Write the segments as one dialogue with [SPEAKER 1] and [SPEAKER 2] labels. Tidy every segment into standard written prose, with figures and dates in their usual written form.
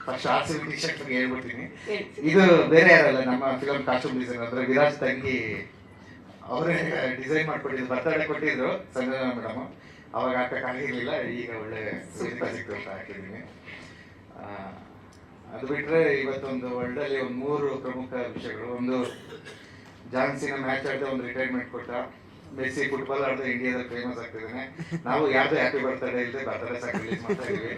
[SPEAKER 1] First RCB T shirt ಹೇಳ್ಬಿಡ್ತೀನಿ. ಇದು ಬೇರೆ ಯಾರಲ್ಲ, ನಮ್ಮ ಫಿಲಮ್ ಕಾಸ್ಟ್ಯೂಮ್ ಡಿಸೈನರ್ ಅಂದ್ರೆ ವಿರಾಜ್ ತಂಗಿ ಅವರೇ ಡಿಸೈನ್ ಮಾಡ್ಕೊಟ್ಟಿದ್ರು. ಬರ್ತಡೇ ಕೊಟ್ಟಿದ್ರು ಸಂಜನಾ ಮೇಡಮ್, ಅವಾಗ ಹಾಕಕ್ಕಾಗಿರ್ಲಿಲ್ಲ, ಈಗ ಒಳ್ಳೆ ಸುರಿತಾ ಸಿಕ್ತು ಅಂತ ಹಾಕಿದ್ದೀನಿ. ಅದು ಬಿಟ್ಟರೆ ಇವತ್ತೊಂದು ವರ್ಲ್ಡಲ್ಲಿ ಒಂದು 3 ಪ್ರಮುಖ ವಿಷಯಗಳು. ಒಂದು, ಜಾನ್ಸಿನ ಮ್ಯಾಚ್ ಆಡಿದ ಒಂದು ರಿಟೈರ್ಮೆಂಟ್ ಕೊಟ್ಟ. ಮೆಸ್ಸಿ ಫುಟ್ಬಾಲ್ ಆಡಿದ್ರೆ ಇಂಡಿಯಾದಲ್ಲಿ ಫೇಮಸ್ ಆಗ್ತಿದ್ದಾನೆ. ನಾವು ಯಾರ್ದು ಹ್ಯಾಪಿ ಬರ್ತಡೇ ಇಲ್ಲದೆ ಬರ್ತಡೇ ಸಾಕು ರಿಲೀಸ್ ಮಾಡ್ತಾ ಇದೀವಿ.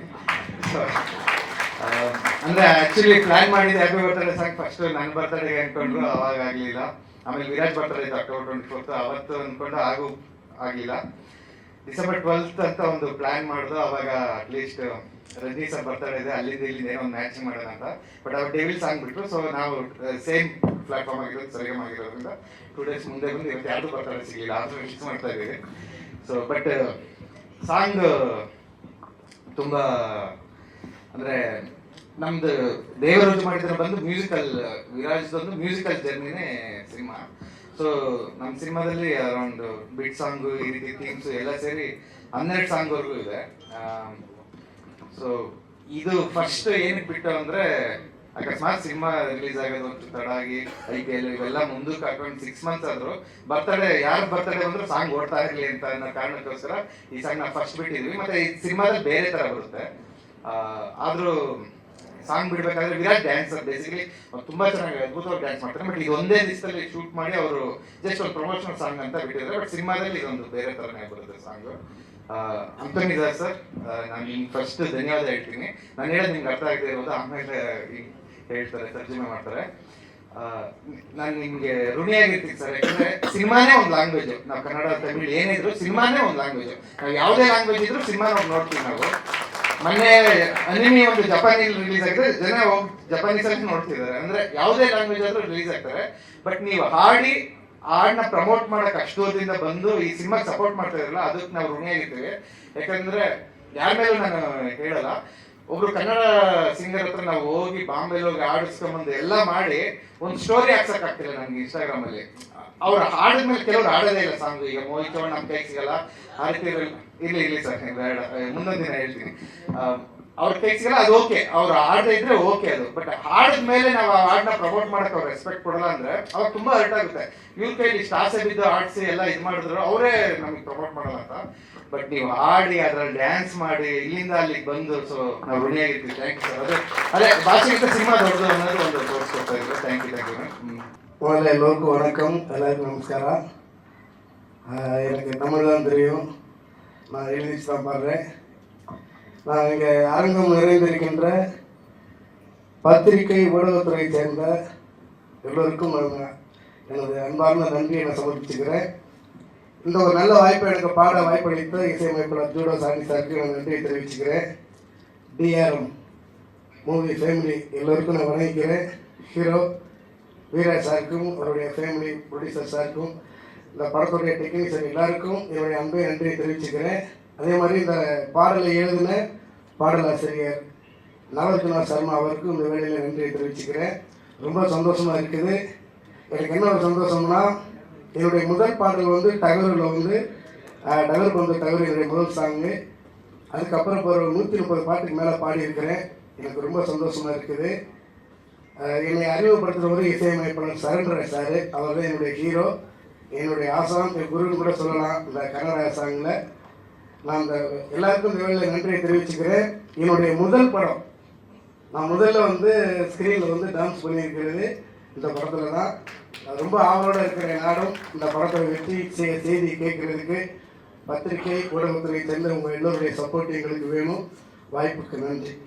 [SPEAKER 1] ಅಂದ್ರೆ ಆಕ್ಚುಲಿ ಪ್ಲಾನ್ ಮಾಡಿದ ಹ್ಯಾಪಿ ಬರ್ತಡೇ ಸಾಕು ಫಸ್ಟ್ ನನ್ನ ಬರ್ತಡೇಗೆ ಅನ್ಕೊಂಡ್ರು, ಅವಾಗ ಆಗ್ಲಿಲ್ಲ. ಆಮೇಲೆ ವಿರಾಜ್ ಬರ್ತಡೇ ಇತ್ತು October 24th, ಅವತ್ತು ಅನ್ಕೊಂಡು ಆಗಿಲ್ಲ. December 12th ಅಂತ ಒಂದು ಪ್ಲಾನ್ ಮಾಡಿದ್ರು. ಅವಾಗ ಅಟ್ಲೀಸ್ಟ್ ರಜನಿ ಸರ್ ಬರ್ತಡೇ ಇದೆ, ಅಲ್ಲಿಂದ ಇಲ್ಲಿಂದ ಏನೋ ಒಂದು ಮ್ಯಾಚಿಂಗ್ ಮಾಡೋಣ ಅಂತ. ಬಟ್ ಅವ್ರು ಡೆವಿಲ್ ಸಾಂಗ್ ಬಿಟ್ರು. ಸೊ ನಾವು ಸೇಮ್ ಪ್ಲಾಟ್ಫಾರ್ಮ್ ಆಗಿರೋದು, ಸರಿಗಮ ಆಗಿರೋದ್ರಿಂದ 2 days ಮುಂದೆ ಬಂದು ಇವತ್ತು ಯಾರ್ದು ಬರ್ತಡೇ ಸಿಗಲಿಲ್ಲ, ಆದ್ರೂ ಫಿಕ್ಸ್ ಮಾಡ್ತಾ ಇದ್ದೀವಿ. ಸೊ ಬಟ್ ಸಾಂಗ್ ತುಂಬಾ ಅಂದ್ರೆ ನಮ್ದು ದೇವರಾಜು ಮಾಡಿದ್ರೆ ಬಂದು ಮ್ಯೂಸಿಕಲ್, ವಿರಾಜ್ದೊಂದು ಮ್ಯೂಸಿಕಲ್ ಜರ್ನಿನೇ ಸಿನಿಮಾ. ಸೊ ನಮ್ಮ ಸಿನಿಮಾದಲ್ಲಿ ಅರೌಂಡ್ ಬಿಟ್ ಸಾಂಗು, ಈ ರೀತಿ ಥೀಮ್ಸ್ ಎಲ್ಲ ಸೇರಿ 12 ಸಾಂಗ್ವರೆಗೂ ಇದೆ. ಸೊ ಇದು ಫಸ್ಟ್ ಏನಕ್ಕೆ ಬಿಟ್ಟು ಅಂದ್ರೆ, ಅಕಸ್ಮಾತ್ ಸಿನಿಮಾ ರಿಲೀಸ್ ಆಗೋದು ಒಂದು ತಡ ಆಗಿ IPL ಇವೆಲ್ಲ ಮುಂದಕ್ಕೆ ಹಾಕೊಂಡು 6 months ಆದ್ರು ಬರ್ತಡೇ, ಯಾರು ಬರ್ತಡೇ ಬಂದ್ರು ಸಾಂಗ್ ಓಡ್ತಾ ಇರಲಿ ಅಂತ ಅನ್ನೋ ಕಾರಣಕ್ಕೋಸ್ಕರ ಈ ಸಾಂಗ್ ನಾವು ಫಸ್ಟ್ ಬಿಟ್ಟಿದ್ವಿ. ಮತ್ತೆ ಈ ಸಿನಿಮಾದಲ್ಲಿ ಬೇರೆ ತರ ಬರುತ್ತೆ. ಆದ್ರೂ ಸಾಂಗ್ ಬಿಡ್ಬೇಕಾದ್ರೆ ವಿರಾಟ್ ಡ್ಯಾನ್ಸರ್, ಬೇಸಿಕಲಿ ತುಂಬಾ ಚೆನ್ನಾಗಿ ಅದ್ಭುತವಾಗಿ ಡ್ಯಾನ್ಸ್ ಮಾಡ್ತಾರೆ. ಬಟ್ ಇದು ಒಂದೇ ದಿವಸದಲ್ಲಿ ಶೂಟ್ ಮಾಡಿ ಅವರು ಜಸ್ಟ್ ಒಂದು ಪ್ರಮೋಷನಲ್ ಸಾಂಗ್ ಅಂತ ಬಿಟ್ಟಿದ್ದಾರೆ. ಬಟ್ ಸಿನಿಮಾದಲ್ಲಿ ಇದೊಂದು ಬೇರೆ ತರನೇ ಬರುತ್ತೆ ಸಾಂಗ್. ಅಂತೋನಿದಾರ್ ಸರ್, ನಾನು ನಿಮ್ಗೆ ಫಸ್ಟ್ ಧನ್ಯವಾದ ಹೇಳ್ತೀನಿ. ನಾನು ಹೇಳೋದು ನಿಮ್ಗೆ ಅರ್ಥ ಆಗದೆ ಇರೋದು, ಆಮೇಲೆ ಹೇಳ್ತಾರೆ, ತರ್ಜುಮೆ ಮಾಡ್ತಾರೆ. ನಾನು ನಿಮ್ಗೆ ಋಣಿಯಾಗಿರ್ತೀನಿ ಸರ್, ಯಾಕಂದ್ರೆ ಸಿನಿಮಾನೇ ಒಂದು ಲ್ಯಾಂಗ್ವೇಜ್. ನಾವು ಕನ್ನಡ, ತಮಿಳ್ ಏನಿದ್ರು ಸಿನಿಮಾನೇ ಒಂದು ಲ್ಯಾಂಗ್ವೇಜ್. ನಾವು ಯಾವುದೇ ಲ್ಯಾಂಗ್ವೇಜ್ ಇದ್ರು ಸಿನಿಮಾ ನೋಡ್ತೀವಿ ನಾವು. ಮೊನ್ನೆ ಅನಿಮಿ ಒಂದು ಜಪಾನಿಲ್ ರಿಲೀಸ್ ಆಗಿದೆ, ಜನ ಹೋಗಿ ಜಪಾನೀಸ್ ಅಲ್ಲಿ ನೋಡ್ತಿದ್ದಾರೆ. ಅಂದ್ರೆ ಯಾವುದೇ ಲ್ಯಾಂಗ್ವೇಜ್ ಆದ್ರೂ ರಿಲೀಸ್ ಆಗ್ತಾರೆ. ಬಟ್ ನೀವು ಹಾಡನ್ನ ಪ್ರಮೋಟ್ ಮಾಡಕ್ ಅಷ್ಟು ದೂರದಿಂದ ಬಂದು ಈ ಸಿನಿಮಾಗೆ ಸಪೋರ್ಟ್ ಮಾಡ್ತಾ ಇರಲ್ಲ, ಅದಕ್ಕೆ ನಾವು ಋಣಿಯಾಗಿರ್ತೀವಿ. ಯಾಕಂದ್ರೆ ಯಾರ ಮೇಲೂ ನಾನು ಹೇಳಲ್ಲ, ಒಬ್ರು ಕನ್ನಡ ಸಿಂಗರ್ ಹತ್ರ ನಾವು ಹೋಗಿ ಬಾಂಬೆಲಿ ಹೋಗಿ ಆಡಿಸ್ಕೊಂಬಂದು ಎಲ್ಲ ಮಾಡಿ ಒಂದು ಸ್ಟೋರಿ ಹಾಕ್ಸಕ್ ಆಗ್ತಿಲ್ಲ ನನ್ಗೆ ಇನ್ಸ್ಟಾಗ್ರಾಮ್ ಅಲ್ಲಿ. ಅವ್ರು ಹಾಡಿದ್ಮೇಲೆ ಕೆಲವ್ರು ಹಾಡೋದೇ ಇಲ್ಲ ಸಾಂಗ್. ಈಗ ಮೋಹಿತ್ ಚೌಹಾಣ್ ನಮ್ಮ ಕೈ ಸಿಗಲ್ಲ, ಆ ರೀತಿ ಇರ್ಲಿ ಸರ್, ಬೇಡ, ಮುಂದೊಂದು ದಿನ ಹೇಳ್ತೀನಿ. ಅವ್ರ ಕೈ ಸಿಗಲ್ಲ, ಅದು ಓಕೆ, ಅವ್ರು ಹಾಡದೇ ಇದ್ರೆ ಓಕೆ ಅದು. ಬಟ್ ಹಾಡಿದ್ಮೇಲೆ ನಾವು ಆ ಹಾಡನ್ನ ಪ್ರಮೋಟ್ ಮಾಡಕ್ ಅವ್ರು ರೆಸ್ಪೆಕ್ಟ್ ಕೊಡಲ್ಲ ಅಂದ್ರೆ ಅವಾಗ ತುಂಬಾ ಹರ್ಟ್ ಆಗುತ್ತೆ. ಇವ್ರ ಕೈಲಿ ಇಷ್ಟು ಆಸೆ ಬಿದ್ದು ಆಡಿಸಿ ಎಲ್ಲ ಇದು ಮಾಡಿದ್ರು, ಅವರೇ ನಮಗೆ ಪ್ರಮೋಟ್ ಮಾಡಲ್ಲ ಅಂತ. ಬಟ್ ನೀವು ಹಾಡಿ ಅದ್ರಲ್ಲಿ ಡ್ಯಾನ್ಸ್ ಮಾಡಿ ಇಲ್ಲಿಂದ ಅಲ್ಲಿಗೆ ಬಂದು, ಸೊ ನಾವು ಋಣಿಯಾಗಿರ್ತೀವಿ. Thank you sir. ಅದೇ ಭಾಷೆಗಿಂತ ಸಿನಿಮಾ ದೊಡ್ಡದು ಅನ್ನೋದು ಒಂದು ತೋರಿಸ್ಕೊಡ್ತಾ ಇದ್ರು. Thank you.
[SPEAKER 2] முதல்ல எல்லோருக்கும் வணக்கம், எல்லாருக்கும் நமஸ்காரம். எனக்கு தமிழ் தான் தெரியும், நான் எழுதிச்சு தான் பாடுறேன். நான் இங்கே அரங்கம் நிறைந்திருக்கின்ற பத்திரிகை ஊடகத்துறையை சேர்ந்த எல்லோருக்கும் எனது அன்பார்ந்த நன்றியை நான் சமர்ப்பிச்சுக்கிறேன். இந்த ஒரு நல்ல வாய்ப்பை எனக்கு பாட வாய்ப்பளித்த இசையமைப்பாளர் ஜூடோ சாணி சாருக்கு நான் நன்றியை தெரிவிச்சுக்கிறேன். DRM மூவி ஃபேமிலி எல்லோருக்கும் நான் வணங்கிக்கிறேன். ஹீரோ வீராஜ் சாருக்கும், அவருடைய ஃபேமிலி ப்ரொடியூசர் சாருக்கும், இந்த படத்துடைய டெக்னீஷியன் எல்லாருக்கும் என்னுடைய அன்பை நன்றியை தெரிவிச்சுக்கிறேன். அதே மாதிரி இந்த பாடலை எழுதின பாடலாசிரியர் நவல்குமார் சர்மா அவருக்கும் இந்த வேளையில் நன்றியை தெரிவிச்சுக்கிறேன். ரொம்ப சந்தோஷமாக இருக்குது. எனக்கு என்ன ஒரு சந்தோஷம்னா, என்னுடைய முதல் பாடல் வந்து டகரில் வந்து டகருக்கு வந்து டகர் என்னுடைய முதல் சாங்கு. அதுக்கப்புறம் இப்போ ஒரு 130 பாட்டுக்கு மேலே பாடியிருக்கிறேன். எனக்கு ரொம்ப சந்தோஷமாக இருக்குது. என்னை அறிமுகப்படுத்துகிற இசையமைப்பாளர் சரண்டர் சார், அவர் தான் என்னுடைய ஹீரோ, என்னுடைய ஆசான், என் குருன்னு கூட சொல்லலாம் இந்த கன்னட சாங்கில். நான் இந்த எல்லாருக்கும் இந்த வேளையில் நன்றியை தெரிவிச்சுக்கிறேன். என்னுடைய முதல் படம், நான் முதல்ல வந்து ஸ்க்ரீனில் வந்து டான்ஸ் பண்ணியிருக்கிறது இந்த படத்தில் தான். ரொம்ப ஆவலோடு இருக்கிற நாடும் இந்த படத்தை வெற்றி செய்தி கேட்கறதுக்கு பத்திரிகை ஊடகத்துறை சேர்ந்த உங்கள் எல்லோருடைய சப்போர்ட் எங்களுக்கு வேணும். வாய்ப்புக்கு நன்றி.